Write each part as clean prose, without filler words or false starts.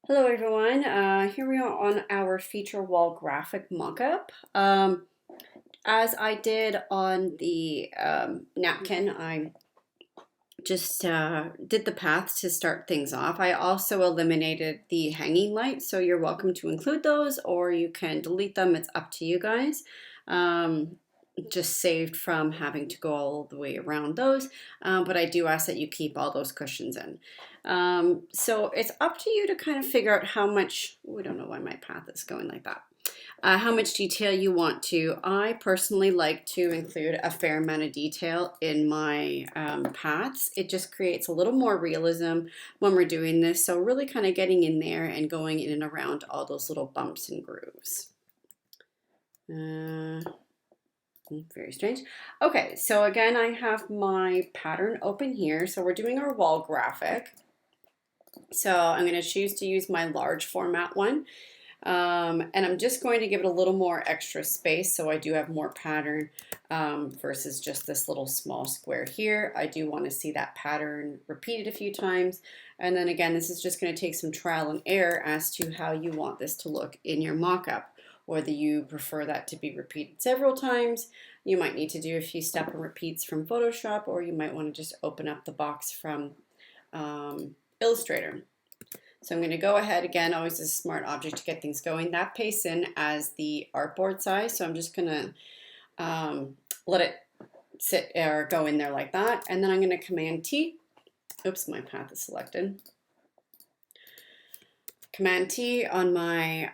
Hello everyone, here we are on our feature wall graphic mockup. As I did on the napkin, I just did the path to start things off. I also eliminated the hanging lights, so you're welcome to include those or you can delete them. It's up to you guys. Just saved from having to go all the way around those, but I do ask that you keep all those cushions in. So it's up to you to kind of figure out how much, we don't know why my path is going like that. How much detail you want to. I personally like to include a fair amount of detail in my paths. It just creates a little more realism when we're doing this. So really kind of getting in there and going in and around all those little bumps and grooves. Very strange. Okay, so again, I have my pattern open here. So we're doing our wall graphic. So I'm going to choose to use my large format one. And I'm just going to give it a little more extra space so I do have more pattern versus just this little small square here. I do want to see that pattern repeated a few times. And then again, this is just going to take some trial and error as to how you want this to look in your mock-up. Whether you prefer that to be repeated several times, you might need to do a few step and repeats from Photoshop, or you might want to just open up the box from Illustrator. So I'm going to go ahead again, always a smart object to get things going. That pastes in as the artboard size, so I'm just going to let it sit or go in there like that. And then I'm going to Command T. Oops, my path is selected. Command T on my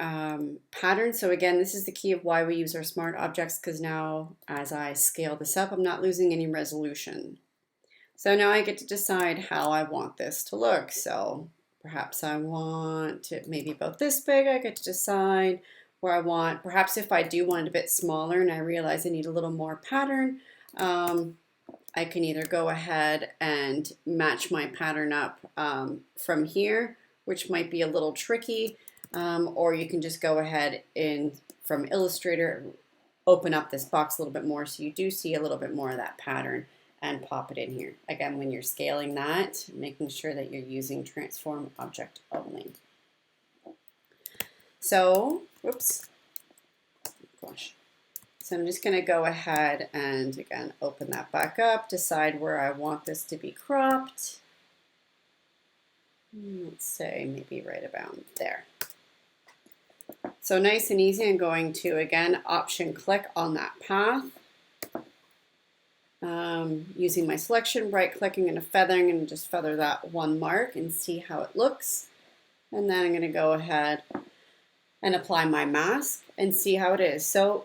pattern. So again, this is the key of why we use our smart objects, because now as I scale this up, I'm not losing any resolution. So now I get to decide how I want this to look. So perhaps I want it maybe about this big. I get to decide where I want. Perhaps if I do want it a bit smaller and I realize I need a little more pattern, I can either go ahead and match my pattern up from here, which might be a little tricky, or you can just go ahead and from Illustrator open up this box a little bit more so you do see a little bit more of that pattern and pop it in here. Again, when you're scaling that, making sure that you're using transform object only. So, whoops, gosh. So I'm just gonna go ahead and again, open that back up, decide where I want this to be cropped. Let's say maybe right about there. So nice and easy, I'm going to again, option click on that path. Using my selection, right clicking and a feathering, and just feather that one mark and see how it looks. And then I'm going to go ahead and apply my mask and see how it is. So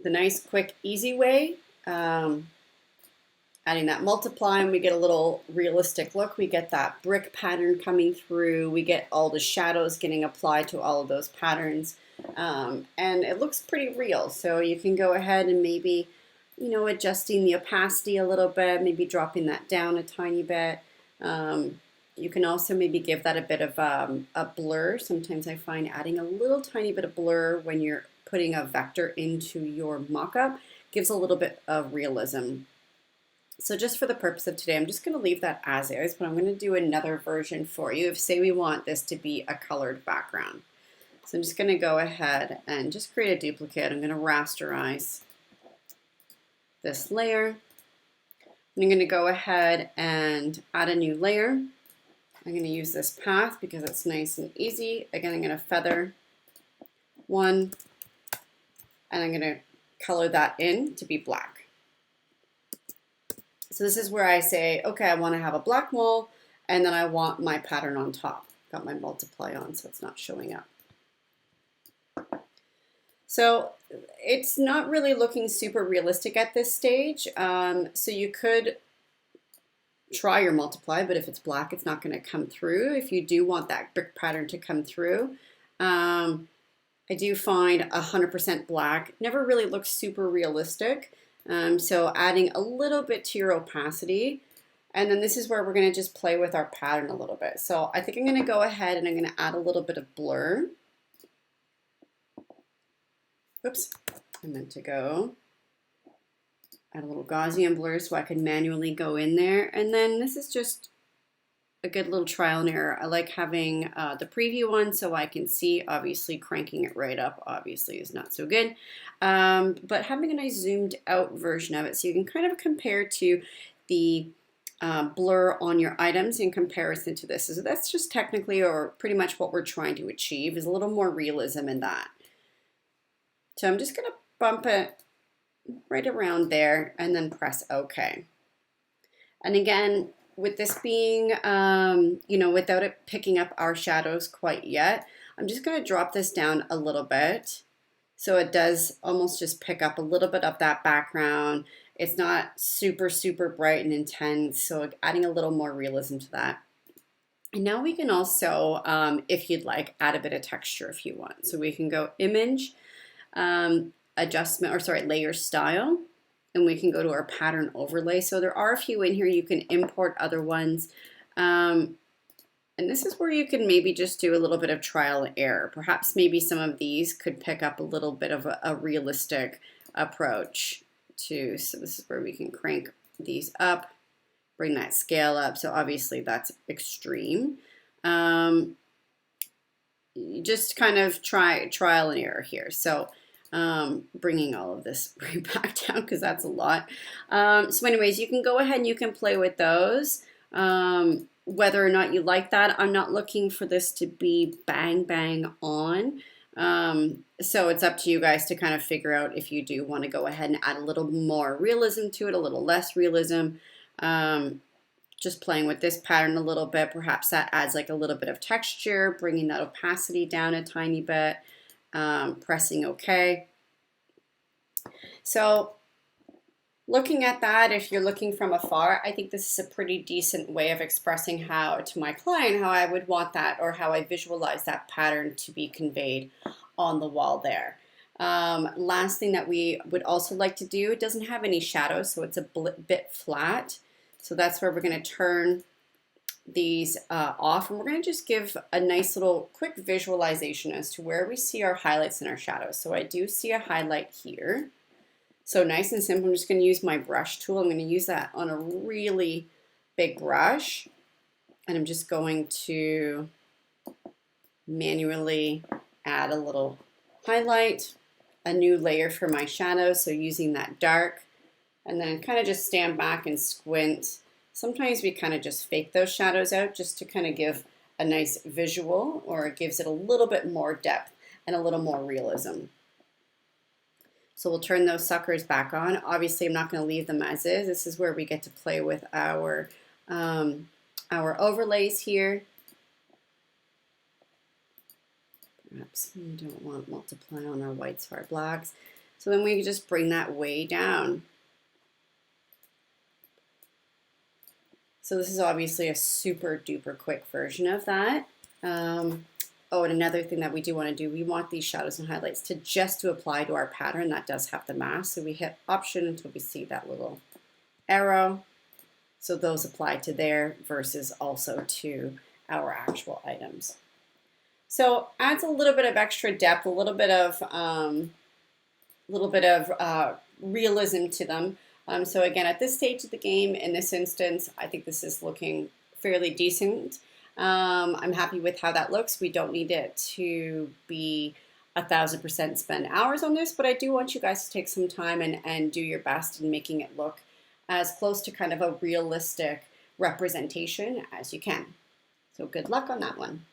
the nice, quick, easy way, adding that multiply, and we get a little realistic look. We get that brick pattern coming through. We get all the shadows getting applied to all of those patterns. And it looks pretty real. So you can go ahead and maybe, you know, adjusting the opacity a little bit, maybe dropping that down a tiny bit. You can also maybe give that a bit of a blur. Sometimes I find adding a little tiny bit of blur when you're putting a vector into your mock-up gives a little bit of realism. So just for the purpose of today, I'm just going to leave that as is, but I'm going to do another version for you if, say, we want this to be a colored background. So I'm just going to go ahead and just create a duplicate. I'm going to rasterize this layer. And I'm going to go ahead and add a new layer. I'm going to use this path because it's nice and easy. Again, I'm going to feather one, and I'm going to color that in to be black. So this is where I say, okay, I want to have a black wall, and then I want my pattern on top. Got my multiply on so it's not showing up. So it's not really looking super realistic at this stage. So you could try your multiply, but if it's black, it's not going to come through. If you do want that brick pattern to come through, I do find 100% black never really looks super realistic. So adding a little bit to your opacity. And then this is where we're going to just play with our pattern a little bit. So I think I'm going to go ahead and I'm going to add a little bit of blur. Oops, I meant to go add a little Gaussian blur so I can manually go in there. And then this is just a good little trial and error. I like having the preview on so I can see. Obviously, cranking it right up obviously is not so good. But having a nice zoomed out version of it so you can kind of compare to the blur on your items in comparison to this. So that's just technically or pretty much what we're trying to achieve is a little more realism in that. So I'm just going to bump it right around there and then press OK. And again, with this being, without it picking up our shadows quite yet, I'm just going to drop this down a little bit so it does almost just pick up a little bit of that background. It's not super, super bright and intense, so adding a little more realism to that. And now we can also, if you'd like, add a bit of texture if you want. So we can go Image, Layer Style, and we can go to our pattern overlay. So there are a few in here. You can import other ones. And this is where you can maybe just do a little bit of trial and error. Perhaps maybe some of these could pick up a little bit of a realistic approach to, so this is where we can crank these up, bring that scale up. So obviously that's extreme. Just kind of trial and error here. So bringing all of this right back down because that's a lot. So anyways, you can go ahead and you can play with those. Whether or not you like that, I'm not looking for this to be bang, bang on. So it's up to you guys to kind of figure out if you do want to go ahead and add a little more realism to it, a little less realism. Just playing with this pattern a little bit, perhaps that adds like a little bit of texture, bringing that opacity down a tiny bit, pressing OK. So looking at that, if you're looking from afar, I think this is a pretty decent way of expressing how to my client, how I would want that or how I visualize that pattern to be conveyed on the wall there. Last thing that we would also like to do, it doesn't have any shadows, so it's a bit flat. So that's where we're going to turn these off, and we're going to just give a nice little quick visualization as to where we see our highlights and our shadows. So I do see a highlight here. So nice and simple. I'm just going to use my brush tool. I'm going to use that on a really big brush, and I'm just going to manually add a little highlight, a new layer for my shadows. So using that dark, and then kind of just stand back and squint. Sometimes we kind of just fake those shadows out just to kind of give a nice visual, or it gives it a little bit more depth and a little more realism. So we'll turn those suckers back on. Obviously, I'm not going to leave them as is. This is where we get to play with our overlays here. Perhaps we don't want multiply on our whites for our blacks. So then we can just bring that way down. So this is obviously a super duper quick version of that. Oh, and another thing that we do want to do, we want these shadows and highlights to apply to our pattern. That does have the mask. So we hit Option until we see that little arrow. So those apply to there versus also to our actual items. So adds a little bit of extra depth, a little bit of realism to them. So again, at this stage of the game, in this instance, I think this is looking fairly decent. I'm happy with how that looks. We don't need it to be 1000% spend hours on this, but I do want you guys to take some time and do your best in making it look as close to kind of a realistic representation as you can. So good luck on that one.